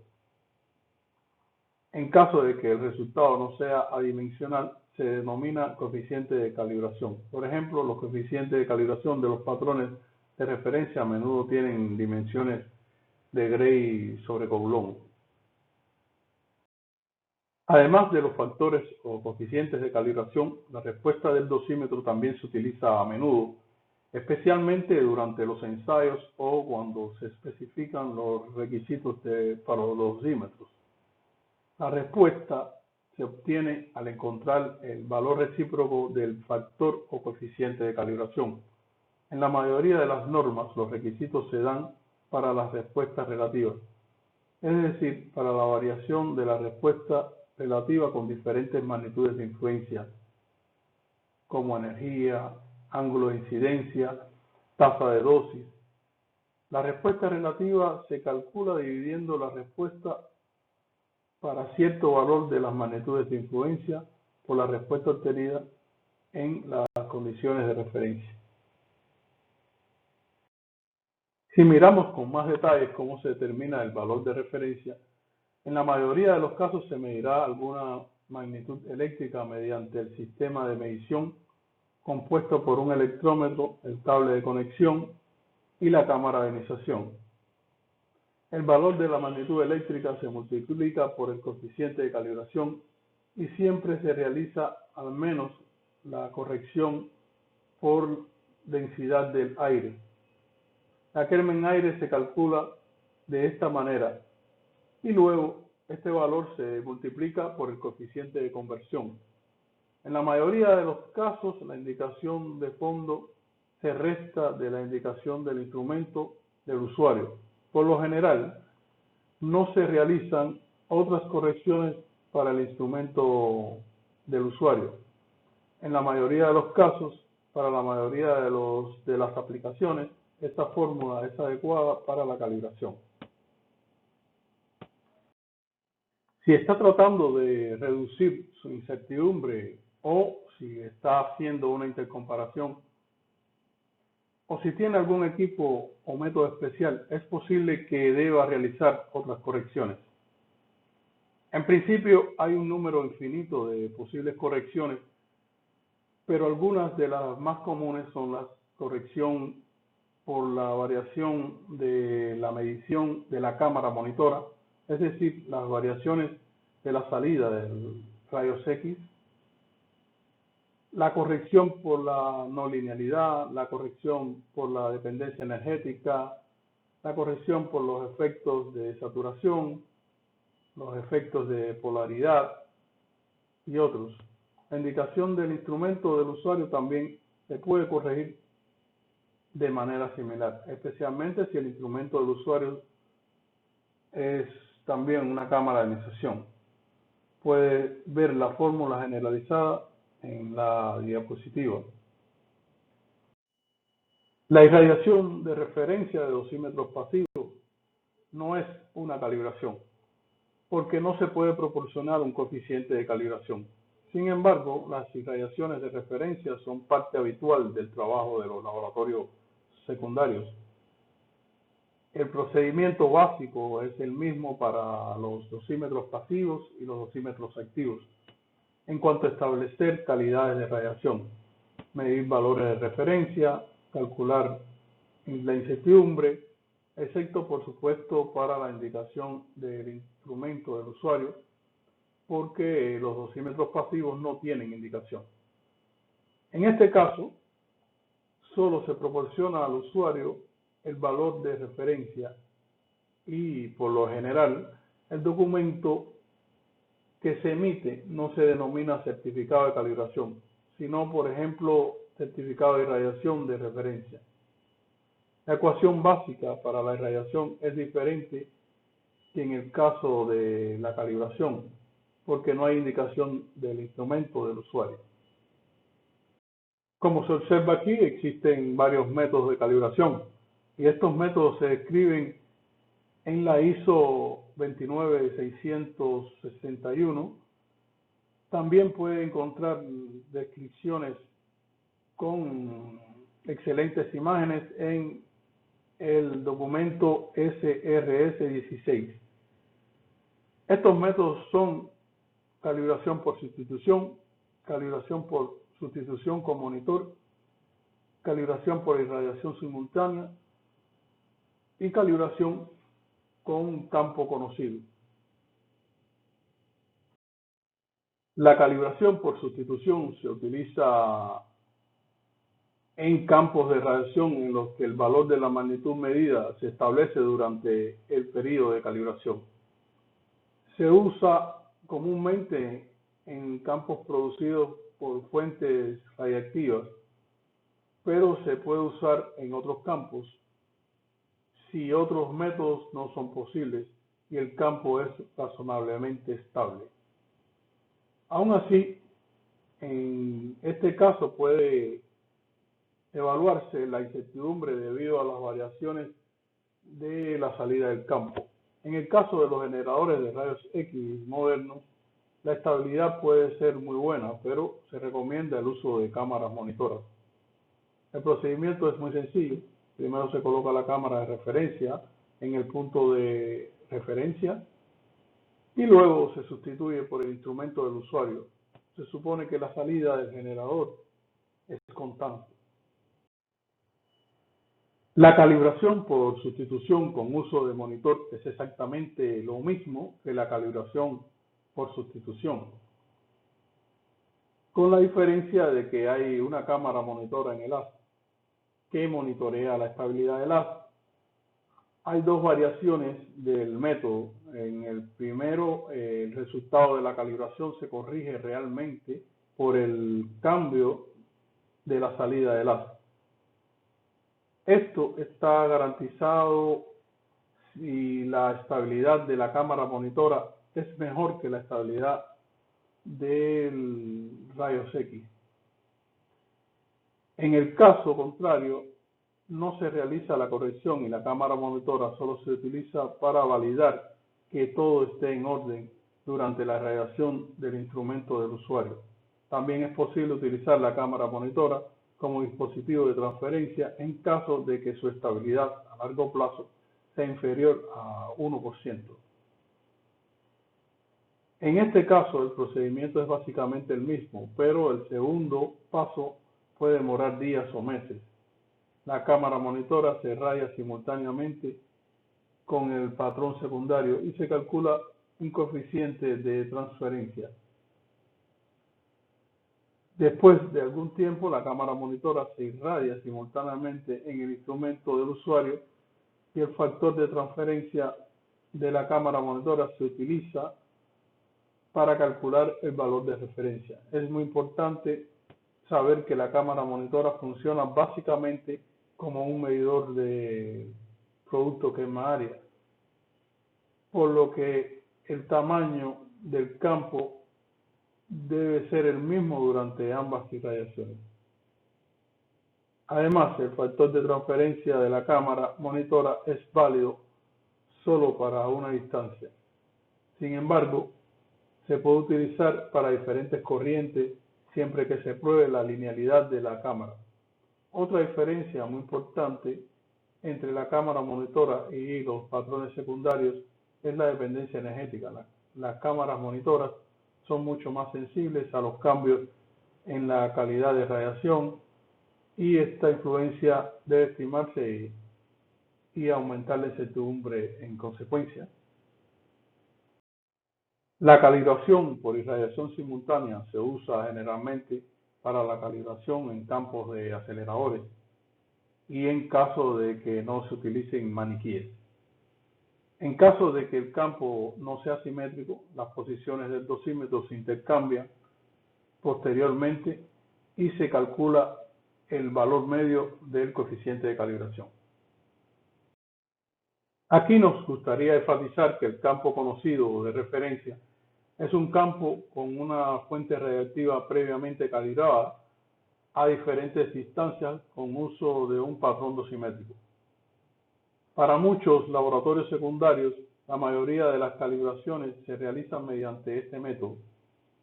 En caso de que el resultado no sea adimensional, se denomina coeficiente de calibración. Por ejemplo, los coeficientes de calibración de los patrones de referencia a menudo tienen dimensiones de Gray sobre Coulomb. Además de los factores o coeficientes de calibración, la respuesta del dosímetro también se utiliza a menudo, especialmente durante los ensayos o cuando se especifican los requisitos para los dosímetros. La respuesta se obtiene al encontrar el valor recíproco del factor o coeficiente de calibración. En la mayoría de las normas, los requisitos se dan para las respuestas relativas, es decir, para la variación de la respuesta relativa con diferentes magnitudes de influencia, como energía, ángulo de incidencia, tasa de dosis. La respuesta relativa se calcula dividiendo la respuesta para cierto valor de las magnitudes de influencia por la respuesta obtenida en las condiciones de referencia. Si miramos con más detalles cómo se determina el valor de referencia, en la mayoría de los casos se medirá alguna magnitud eléctrica mediante el sistema de medición compuesto por un electrómetro, el cable de conexión y la cámara de ionización. El valor de la magnitud eléctrica se multiplica por el coeficiente de calibración y siempre se realiza al menos la corrección por densidad del aire. La Kelvin-aire se calcula de esta manera y luego este valor se multiplica por el coeficiente de conversión. En la mayoría de los casos, la indicación de fondo se resta de la indicación del instrumento del usuario. Por lo general, no se realizan otras correcciones para el instrumento del usuario. En la mayoría de los casos, para la mayoría de las aplicaciones, esta fórmula es adecuada para la calibración. Si está tratando de reducir su incertidumbre o si está haciendo una intercomparación o si tiene algún equipo o método especial, es posible que deba realizar otras correcciones. En principio hay un número infinito de posibles correcciones, pero algunas de las más comunes son la corrección por la variación de la medición de la cámara monitora, es decir, las variaciones de la salida del rayos X, la corrección por la no linealidad, la corrección por la dependencia energética, la corrección por los efectos de saturación, los efectos de polaridad y otros. La indicación del instrumento del usuario también se puede corregir de manera similar, especialmente si el instrumento del usuario es también una cámara de iniciación. Puede ver la fórmula generalizada en la diapositiva. La irradiación de referencia de dosímetros pasivos no es una calibración, porque no se puede proporcionar un coeficiente de calibración. Sin embargo, las irradiaciones de referencia son parte habitual del trabajo de los laboratorios secundarios. El procedimiento básico es el mismo para los dosímetros pasivos y los dosímetros activos, en cuanto a establecer calidades de radiación, medir valores de referencia, calcular la incertidumbre, excepto por supuesto para la indicación del instrumento del usuario, porque los dosímetros pasivos no tienen indicación. En este caso, solo se proporciona al usuario el valor de referencia y, por lo general, el documento que se emite no se denomina certificado de calibración, sino, por ejemplo, certificado de irradiación de referencia. La ecuación básica para la irradiación es diferente que en el caso de la calibración, porque no hay indicación del instrumento del usuario. Como se observa aquí, existen varios métodos de calibración y estos métodos se describen en la ISO 29661. También puede encontrar descripciones con excelentes imágenes en el documento SRS-16. Estos métodos son calibración por sustitución con monitor, calibración por irradiación simultánea y calibración con un campo conocido. La calibración por sustitución se utiliza en campos de radiación en los que el valor de la magnitud medida se establece durante el periodo de calibración. Se usa comúnmente en campos producidos por fuentes radiactivas, pero se puede usar en otros campos si otros métodos no son posibles y el campo es razonablemente estable. Aún así, en este caso puede evaluarse la incertidumbre debido a las variaciones de la salida del campo. En el caso de los generadores de rayos X modernos, la estabilidad puede ser muy buena, pero se recomienda el uso de cámaras monitoras. El procedimiento es muy sencillo. Primero se coloca la cámara de referencia en el punto de referencia y luego se sustituye por el instrumento del usuario. Se supone que la salida del generador es constante. La calibración por sustitución con uso de monitor es exactamente lo mismo que la calibración por sustitución, con la diferencia de que hay una cámara monitora en el haz que monitorea la estabilidad del haz. Hay dos variaciones del método. En el primero, el resultado de la calibración se corrige realmente por el cambio de la salida del haz. Esto está garantizado si la estabilidad de la cámara monitora es mejor que la estabilidad del rayos X. En el caso contrario, no se realiza la corrección y la cámara monitora solo se utiliza para validar que todo esté en orden durante la radiación del instrumento del usuario. También es posible utilizar la cámara monitora como dispositivo de transferencia en caso de que su estabilidad a largo plazo sea inferior a 1%. En este caso, el procedimiento es básicamente el mismo, pero el segundo paso puede demorar días o meses. La cámara monitora se radia simultáneamente con el patrón secundario y se calcula un coeficiente de transferencia. Después de algún tiempo, la cámara monitora se irradia simultáneamente en el instrumento del usuario y el factor de transferencia de la cámara monitora se utiliza para calcular el valor de referencia. Es muy importante saber que la cámara monitora funciona básicamente como un medidor de producto quema área. por lo que el tamaño del campo debe ser el mismo durante ambas irradiaciones. Además, el factor de transferencia de la cámara monitora es válido solo para una distancia. Sin embargo, se puede utilizar para diferentes corrientes siempre que se pruebe la linealidad de la cámara. Otra diferencia muy importante entre la cámara monitora y los patrones secundarios es la dependencia energética. Las cámaras monitoras son mucho más sensibles a los cambios en la calidad de radiación y esta influencia debe estimarse y aumentar la incertidumbre en consecuencia. La calibración por irradiación simultánea se usa generalmente para la calibración en campos de aceleradores y en caso de que no se utilicen maniquíes. En caso de que el campo no sea simétrico, las posiciones del dosímetro se intercambian posteriormente y se calcula el valor medio del coeficiente de calibración. Aquí nos gustaría enfatizar que el campo conocido de referencia es un campo con una fuente radiactiva previamente calibrada a diferentes distancias con uso de un patrón dosimétrico. Para muchos laboratorios secundarios, la mayoría de las calibraciones se realizan mediante este método.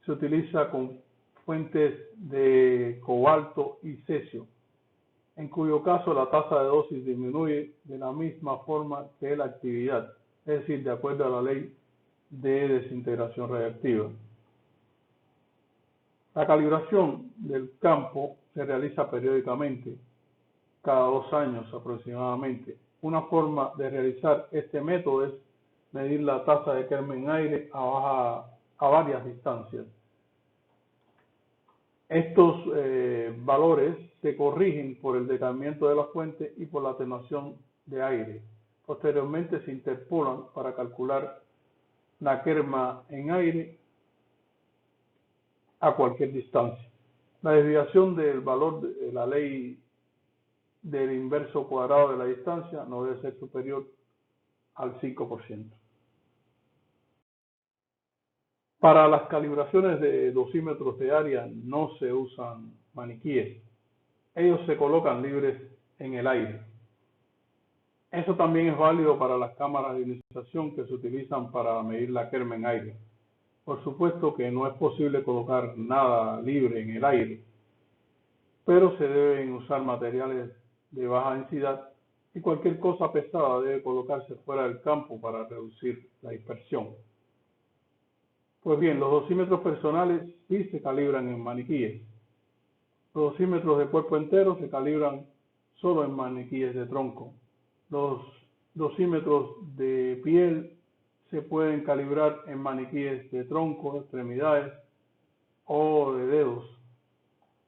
Se utiliza con fuentes de cobalto y cesio, en cuyo caso la tasa de dosis disminuye de la misma forma que la actividad, es decir, de acuerdo a la ley de desintegración radiactiva. La calibración del campo se realiza periódicamente, cada 2 años aproximadamente. Una forma de realizar este método es medir la tasa de Kelvin-aire a varias distancias. Estos valores se corrigen por el decaimiento de la fuente y por la atenuación de aire. Posteriormente se interpolan para calcular la kerma en aire a cualquier distancia. La desviación del valor de la ley del inverso cuadrado de la distancia no debe ser superior al 5%. Para las calibraciones de dosímetros de área no se usan maniquíes. Ellos se colocan libres en el aire. Eso también es válido para las cámaras de ionización que se utilizan para medir la kerma en aire. Por supuesto que no es posible colocar nada libre en el aire, pero se deben usar materiales de baja densidad y cualquier cosa pesada debe colocarse fuera del campo para reducir la dispersión. Pues bien, los dosímetros personales sí se calibran en maniquíes. Los dosímetros de cuerpo entero se calibran solo en maniquíes de tronco. Los dosímetros de piel se pueden calibrar en maniquíes de tronco, extremidades o de dedos.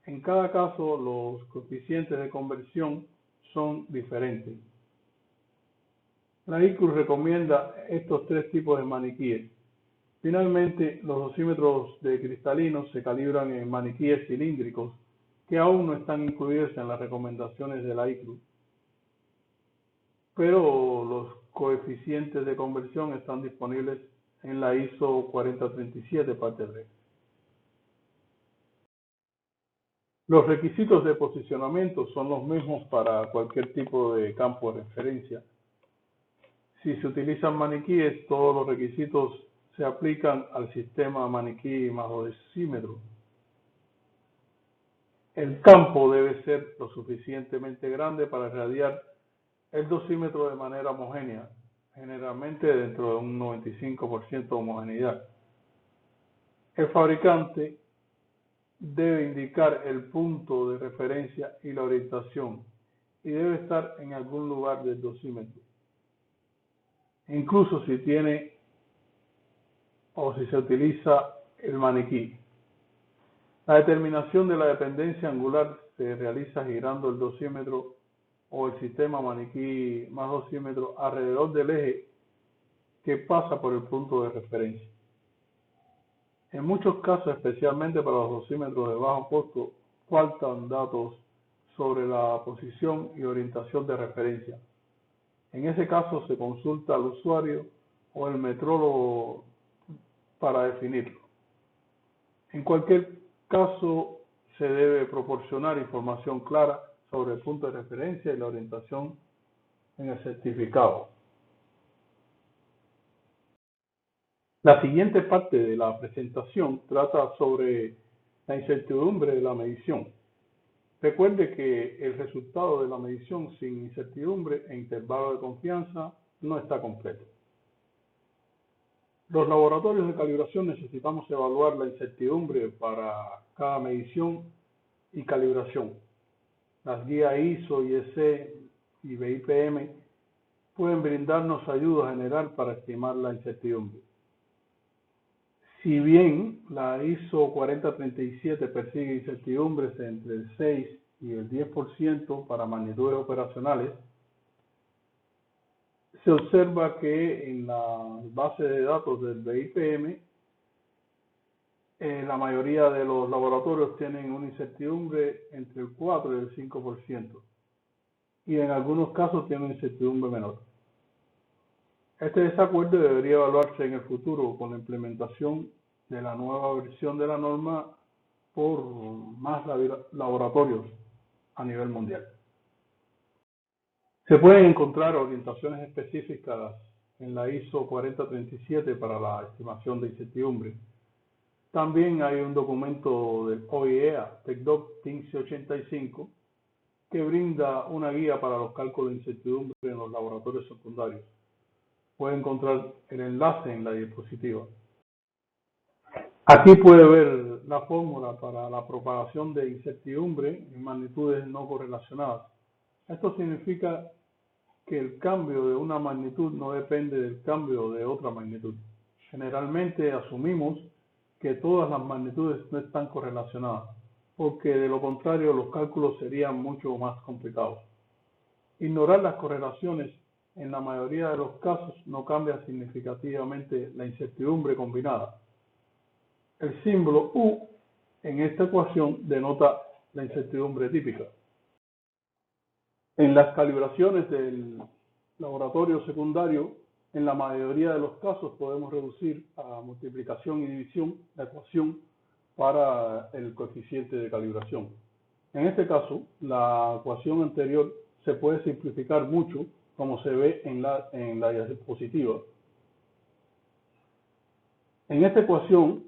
En cada caso, los coeficientes de conversión son diferentes. La ICRU recomienda estos 3 tipos de maniquíes. Finalmente, los dosímetros de cristalinos se calibran en maniquíes cilíndricos que aún no están incluidos en las recomendaciones de la ICRU, pero los coeficientes de conversión están disponibles en la ISO 4037 parte 3. Los requisitos de posicionamiento son los mismos para cualquier tipo de campo de referencia. Si se utilizan maniquíes, todos los requisitos se aplican al sistema maniquí más dosímetro. El campo debe ser lo suficientemente grande para irradiar el dosímetro de manera homogénea, generalmente dentro de un 95% de homogeneidad. El fabricante debe indicar el punto de referencia y la orientación y debe estar en algún lugar del dosímetro. Incluso si tiene o si se utiliza el maniquí. La determinación de la dependencia angular se realiza girando el dosímetro o el sistema maniquí más dosímetro alrededor del eje que pasa por el punto de referencia. En muchos casos, especialmente para los dosímetros de bajo costo, faltan datos sobre la posición y orientación de referencia. En ese caso, se consulta al usuario o el metrólogo para definirlo. En cualquier caso, se debe proporcionar información clara sobre el punto de referencia y la orientación en el certificado. La siguiente parte de la presentación trata sobre la incertidumbre de la medición. Recuerde que el resultado de la medición sin incertidumbre e intervalo de confianza no está completo. Los laboratorios de calibración necesitamos evaluar la incertidumbre para cada medición y calibración. Las guías ISO, IEC y BIPM pueden brindarnos ayuda general para estimar la incertidumbre. Si bien la ISO 4037 persigue incertidumbres entre el 6 y el 10% para magnitudes operacionales, se observa que en la base de datos del BIPM, la mayoría de los laboratorios tienen una incertidumbre entre el 4 y el 5%, y en algunos casos tienen una incertidumbre menor. Este desacuerdo debería evaluarse en el futuro con la implementación de la nueva versión de la norma por más laboratorios a nivel mundial. Se pueden encontrar orientaciones específicas en la ISO 4037 para la estimación de incertidumbre. También hay un documento del OIEA, TECDOC 1585, que brinda una guía para los cálculos de incertidumbre en los laboratorios secundarios. Puede encontrar el enlace en la diapositiva. Aquí puede ver la fórmula para la propagación de incertidumbre en magnitudes no correlacionadas. Esto significa que el cambio de una magnitud no depende del cambio de otra magnitud. Generalmente asumimos que todas las magnitudes no están correlacionadas, porque de lo contrario los cálculos serían mucho más complicados. Ignorar las correlaciones en la mayoría de los casos no cambia significativamente la incertidumbre combinada. El símbolo U en esta ecuación denota la incertidumbre típica. En las calibraciones del laboratorio secundario, en la mayoría de los casos podemos reducir a multiplicación y división la ecuación para el coeficiente de calibración. En este caso, la ecuación anterior se puede simplificar mucho, como se ve en la diapositiva. En esta ecuación,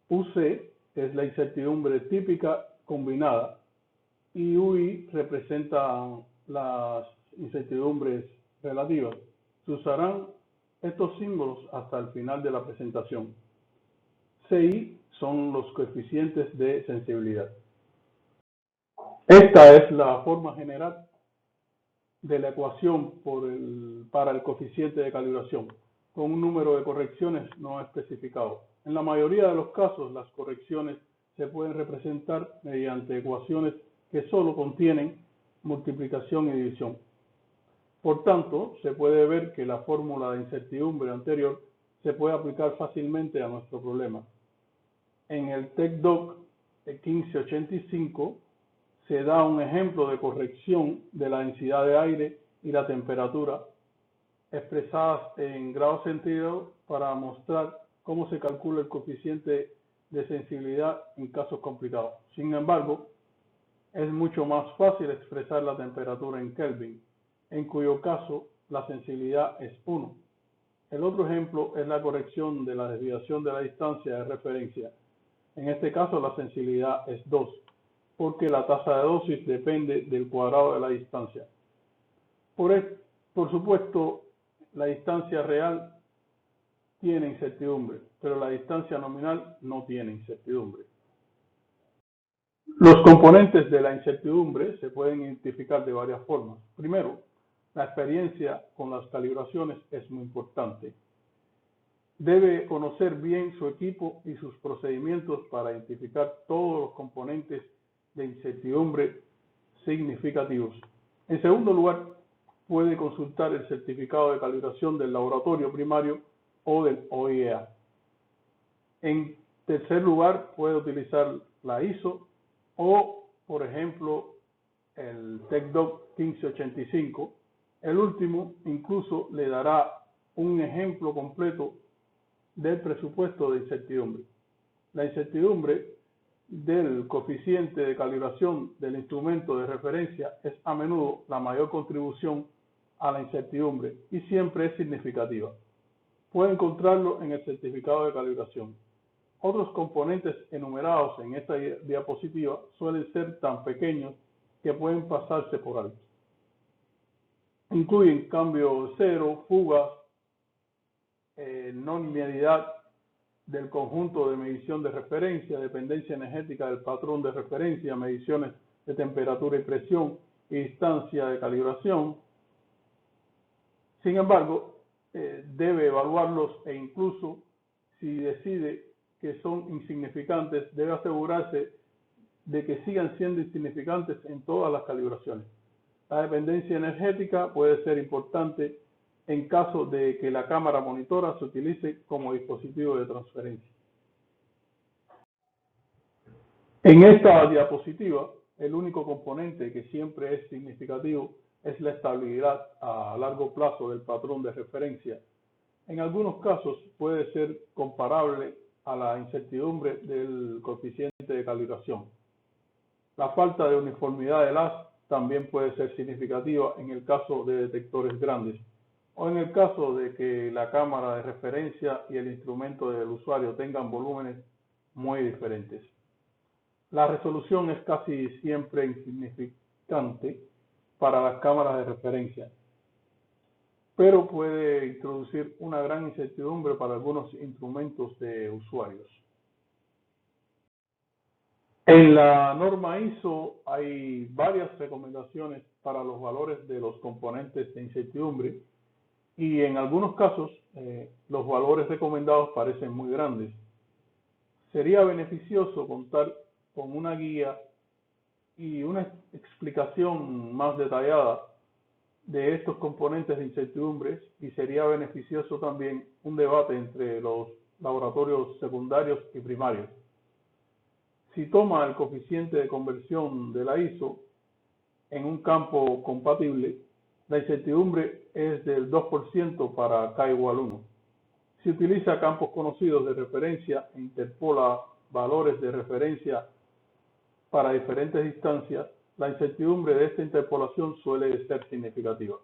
UC es la incertidumbre típica combinada y UI representa las incertidumbres relativas. Se usarán estos símbolos hasta el final de la presentación. CI son los coeficientes de sensibilidad. Esta es la forma general de la ecuación para el coeficiente de calibración, con un número de correcciones no especificado. En la mayoría de los casos, las correcciones se pueden representar mediante ecuaciones que solo contienen multiplicación y división. Por tanto, se puede ver que la fórmula de incertidumbre anterior se puede aplicar fácilmente a nuestro problema. En el TECDOC 1585 se da un ejemplo de corrección de la densidad de aire y la temperatura expresadas en grados centígrados para mostrar cómo se calcula el coeficiente de sensibilidad en casos complicados. Sin embargo, es mucho más fácil expresar la temperatura en Kelvin, en cuyo caso la sensibilidad es 1. El otro ejemplo es la corrección de la desviación de la distancia de referencia. En este caso la sensibilidad es 2, porque la tasa de dosis depende del cuadrado de la distancia. Por supuesto, la distancia real tiene incertidumbre, pero la distancia nominal no tiene incertidumbre. Los componentes de la incertidumbre se pueden identificar de varias formas. Primero, la experiencia con las calibraciones es muy importante. Debe conocer bien su equipo y sus procedimientos para identificar todos los componentes de incertidumbre significativos. En segundo lugar, puede consultar el certificado de calibración del laboratorio primario o del OIEA. En tercer lugar, puede utilizar la ISO o, por ejemplo, el TECDOC 1585. El último incluso le dará un ejemplo completo del presupuesto de incertidumbre. La incertidumbre del coeficiente de calibración del instrumento de referencia es a menudo la mayor contribución a la incertidumbre y siempre es significativa. Puede encontrarlo en el certificado de calibración. Otros componentes enumerados en esta diapositiva suelen ser tan pequeños que pueden pasarse por alto. Incluyen cambio cero, fugas, no linealidad del conjunto de medición de referencia, dependencia energética del patrón de referencia, mediciones de temperatura y presión y distancia de calibración. Sin embargo, debe evaluarlos e incluso si decide que son insignificantes, debe asegurarse de que sigan siendo insignificantes en todas las calibraciones. La dependencia energética puede ser importante en caso de que la cámara monitora se utilice como dispositivo de transferencia. En esta diapositiva, el único componente que siempre es significativo es la estabilidad a largo plazo del patrón de referencia. En algunos casos puede ser comparable a la incertidumbre del coeficiente de calibración. La falta de uniformidad del haz también puede ser significativa en el caso de detectores grandes o en el caso de que la cámara de referencia y el instrumento del usuario tengan volúmenes muy diferentes. La resolución es casi siempre insignificante para las cámaras de referencia, pero puede introducir una gran incertidumbre para algunos instrumentos de usuarios. En la norma ISO hay varias recomendaciones para los valores de los componentes de incertidumbre y en algunos casos los valores recomendados parecen muy grandes. Sería beneficioso contar con una guía y una explicación más detallada de estos componentes de incertidumbres y sería beneficioso también un debate entre los laboratorios secundarios y primarios. Si toma el coeficiente de conversión de la ISO en un campo compatible, la incertidumbre es del 2% para K igual 1. Si utiliza campos conocidos de referencia e interpola valores de referencia para diferentes distancias, la incertidumbre de esta interpolación suele ser significativa.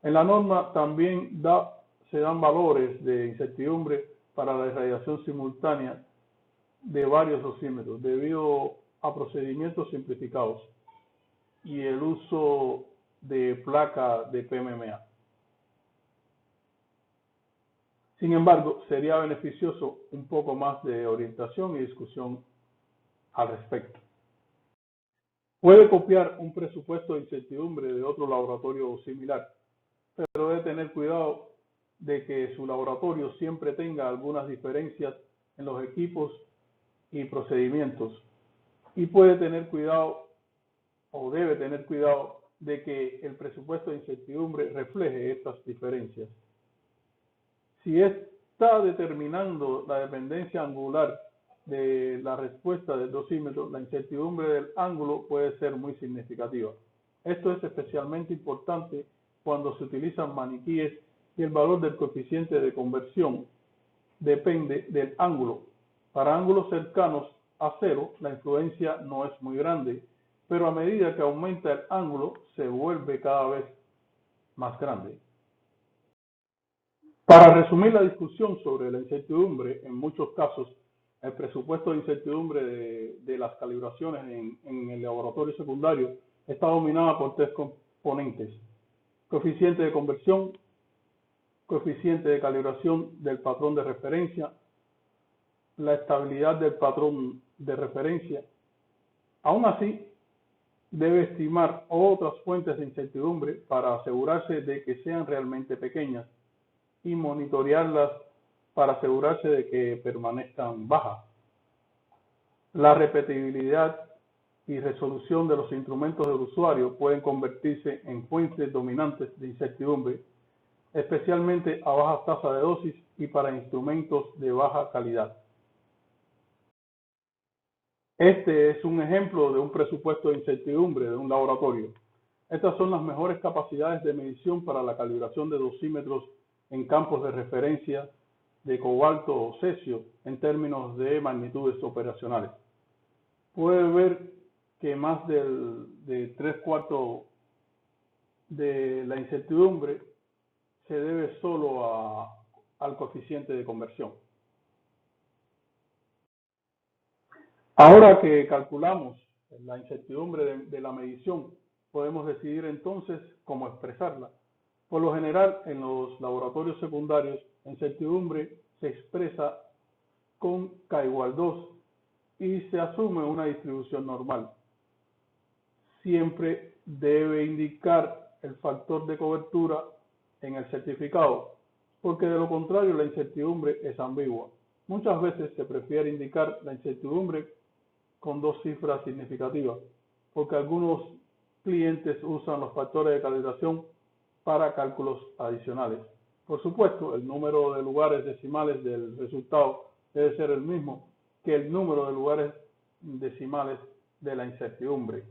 En la norma también se dan valores de incertidumbre para la irradiación simultánea de varios dosímetros debido a procedimientos simplificados y el uso de placa de PMMA. Sin embargo, sería beneficioso un poco más de orientación y discusión al respecto. Puede copiar un presupuesto de incertidumbre de otro laboratorio similar, pero debe tener cuidado de que su laboratorio siempre tenga algunas diferencias en los equipos y procedimientos y puede tener cuidado o debe tener cuidado de que el presupuesto de incertidumbre refleje estas diferencias. Si está determinando la dependencia angular de la respuesta del dosímetro, la incertidumbre del ángulo puede ser muy significativa. Esto es especialmente importante cuando se utilizan maniquíes y el valor del coeficiente de conversión depende del ángulo. Para ángulos cercanos a cero, la influencia no es muy grande, pero a medida que aumenta el ángulo, se vuelve cada vez más grande. Para resumir la discusión sobre la incertidumbre, en muchos casos, el presupuesto de incertidumbre de las calibraciones en el laboratorio secundario está dominado por tres componentes: coeficiente de conversión, coeficiente de calibración del patrón de referencia, la estabilidad del patrón de referencia. Aún así, debe estimar otras fuentes de incertidumbre para asegurarse de que sean realmente pequeñas y monitorearlas para asegurarse de que permanezcan bajas. La repetibilidad y resolución de los instrumentos del usuario pueden convertirse en fuentes dominantes de incertidumbre, especialmente a bajas tasas de dosis y para instrumentos de baja calidad. Este es un ejemplo de un presupuesto de incertidumbre de un laboratorio. Estas son las mejores capacidades de medición para la calibración de dosímetros en campos de referencia de cobalto o cesio en términos de magnitudes operacionales. Puede ver que más de 3/4 de la incertidumbre se debe solo al coeficiente de conversión. Ahora que calculamos la incertidumbre de la medición, podemos decidir entonces cómo expresarla. Por lo general, en los laboratorios secundarios, la incertidumbre se expresa con K igual 2 y se asume una distribución normal. Siempre debe indicar el factor de cobertura en el certificado, porque de lo contrario la incertidumbre es ambigua. Muchas veces se prefiere indicar la incertidumbre con 2 cifras significativas, porque algunos clientes usan los factores de calibración para cálculos adicionales. Por supuesto, el número de lugares decimales del resultado debe ser el mismo que el número de lugares decimales de la incertidumbre.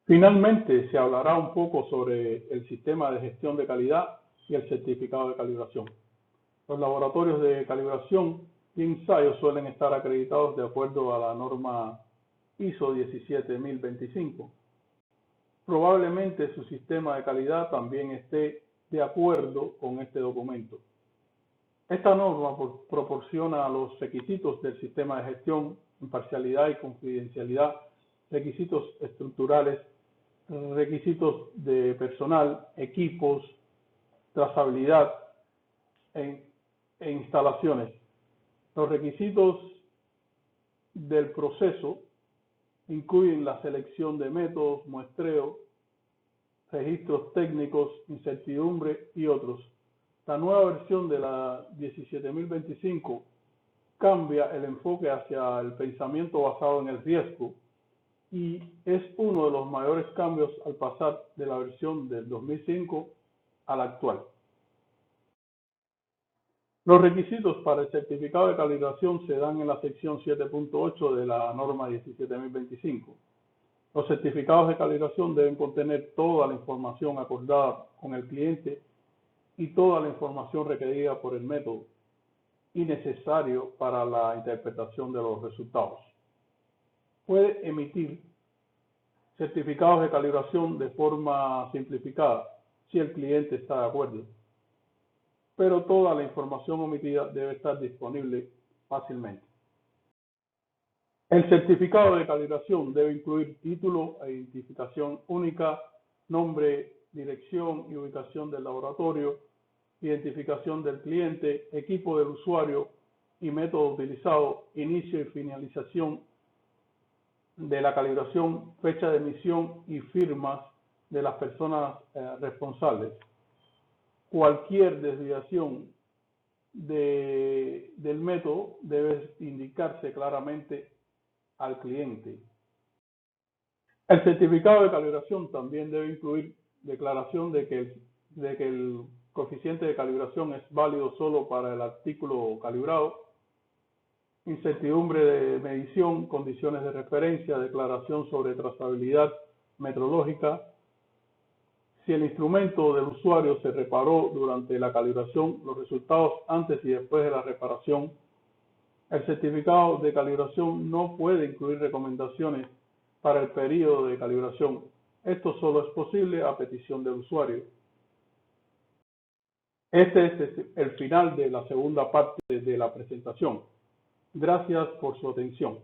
Finalmente, se hablará un poco sobre el sistema de gestión de calidad y el certificado de calibración. Los laboratorios de calibración y ensayos suelen estar acreditados de acuerdo a la norma ISO 17025. Probablemente su sistema de calidad también esté de acuerdo con este documento. Esta norma proporciona los requisitos del sistema de gestión, imparcialidad y confidencialidad, requisitos estructurales, requisitos de personal, equipos, trazabilidad e instalaciones. Los requisitos del proceso incluyen la selección de métodos, muestreo, registros técnicos, incertidumbre y otros. La nueva versión de la 17025 cambia el enfoque hacia el pensamiento basado en el riesgo y es uno de los mayores cambios al pasar de la versión del 2005 a la actual. Los requisitos para el certificado de calibración se dan en la sección 7.8 de la norma 17025. Los certificados de calibración deben contener toda la información acordada con el cliente y toda la información requerida por el método y necesario para la interpretación de los resultados. Puede emitir certificados de calibración de forma simplificada si el cliente está de acuerdo, pero toda la información omitida debe estar disponible fácilmente. El certificado de calibración debe incluir título e identificación única, nombre, dirección y ubicación del laboratorio, identificación del cliente, equipo del usuario y método utilizado, inicio y finalización de la calibración, fecha de emisión y firmas de las personas responsables. Cualquier desviación del método debe indicarse claramente al cliente. El certificado de calibración también debe incluir declaración de que el coeficiente de calibración es válido solo para el artículo calibrado, incertidumbre de medición, condiciones de referencia, declaración sobre trazabilidad metrológica, si el instrumento del usuario se reparó durante la calibración, los resultados antes y después de la reparación. El certificado de calibración no puede incluir recomendaciones para el periodo de calibración. Esto solo es posible a petición del usuario. Este es el final de la segunda parte de la presentación. Gracias por su atención.